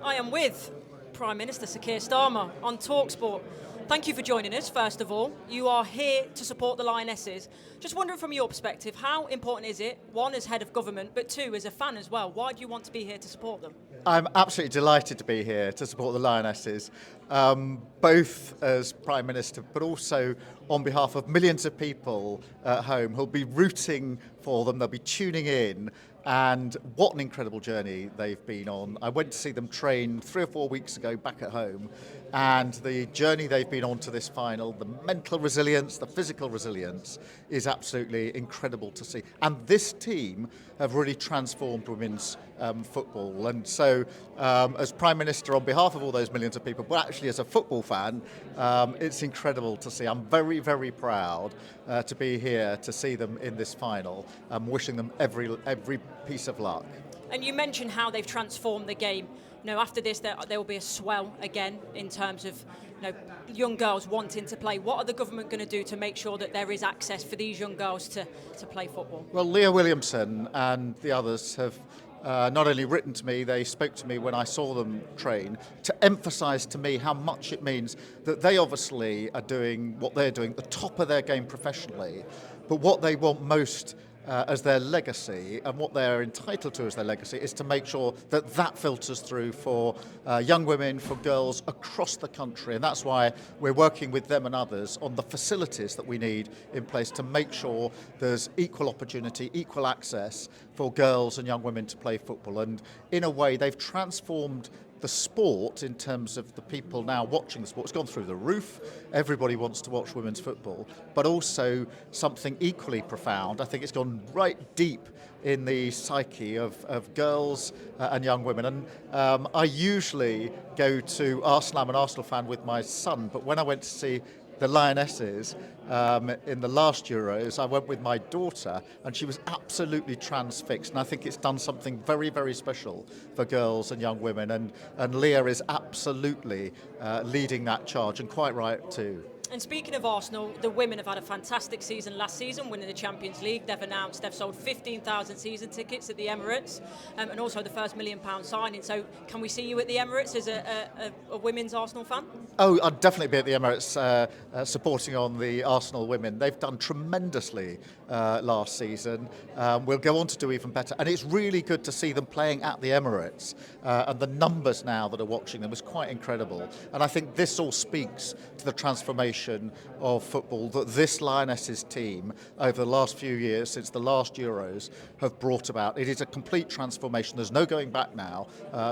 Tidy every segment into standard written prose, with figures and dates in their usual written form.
I am with Prime Minister Sir Keir Starmer on talkSPORT. Thank you for joining us, first of all. You are here to support the Lionesses. Just wondering from your perspective, how important is it, one, as head of government, but two, as a fan as well? Why do you want to be here to support them? I'm absolutely delighted to be here to support the Lionesses, both as Prime Minister, but also on behalf of millions of people at home who'll be rooting for them, they'll be tuning in, and what an incredible journey they've been on. I went to see them train 3 or 4 weeks ago back at home, and the journey they've been on to this final, the mental resilience, the physical resilience, is absolutely incredible to see. And this team have really transformed women's football. And so, as Prime Minister, on behalf of all those millions of people, but actually as a football fan, it's incredible to see. I'm very, very proud to be here to see them in this final. I'm wishing them every piece of luck. And you mentioned how they've transformed the game. After this, there will be a swell again in terms of young girls wanting to play. What are the government going to do to make sure that there is access for these young girls to play football? Well, Leah Williamson and the others have not only written to me, they spoke to me when I saw them train to emphasise to me how much it means that they obviously are doing what they're doing at the top of their game professionally, but what they want most as their legacy, and what they're entitled to as their legacy, is to make sure that that filters through for young women, for girls across the country. And that's why we're working with them and others on the facilities that we need in place to make sure there's equal opportunity, equal access for girls and young women to play football. And in a way, they've transformed the sport in terms of the people now watching the sport. It's gone through the roof. Everybody wants to watch women's football, but also something equally profound. I think it's gone right deep in the psyche of girls and young women. And I usually go to Arsenal. I'm an Arsenal fan with my son, but when I went to see the Lionesses in the last Euros, I went with my daughter, and she was absolutely transfixed. And I think it's done something very, very special for girls and young women. And Leah is absolutely leading that charge, and quite right too. And speaking of Arsenal, the women have had a fantastic season last season, winning the Champions League. They've announced they've sold 15,000 season tickets at the Emirates, and also the first £1 million signing. So can we see you at the Emirates as a women's Arsenal fan? Oh, I'd definitely be at the Emirates supporting on the Arsenal women. They've done tremendously last season. We'll go on to do even better. And it's really good to see them playing at the Emirates. And the numbers now that are watching them is quite incredible. And I think this all speaks to the transformation of football that this Lionesses team over the last few years, since the last Euros, have brought about. It is a complete transformation. There's no going back now.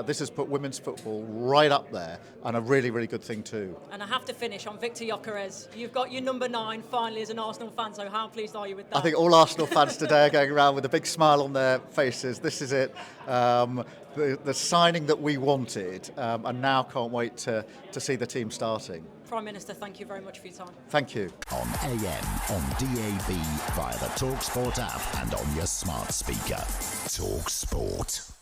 This has put women's football right up there, and a really, really good thing too. And I have to finish on Victor Gyökeres. You've got your number 9 finally as an Arsenal fan, so how pleased are you with that? I think all Arsenal fans today are going around with a big smile on their faces. This is it. The signing that we wanted, and now can't wait to see the team starting. Prime Minister, thank you very much for your time. Thank you. On AM, on DAB, via the talkSPORT app and on your smart speaker. talkSPORT.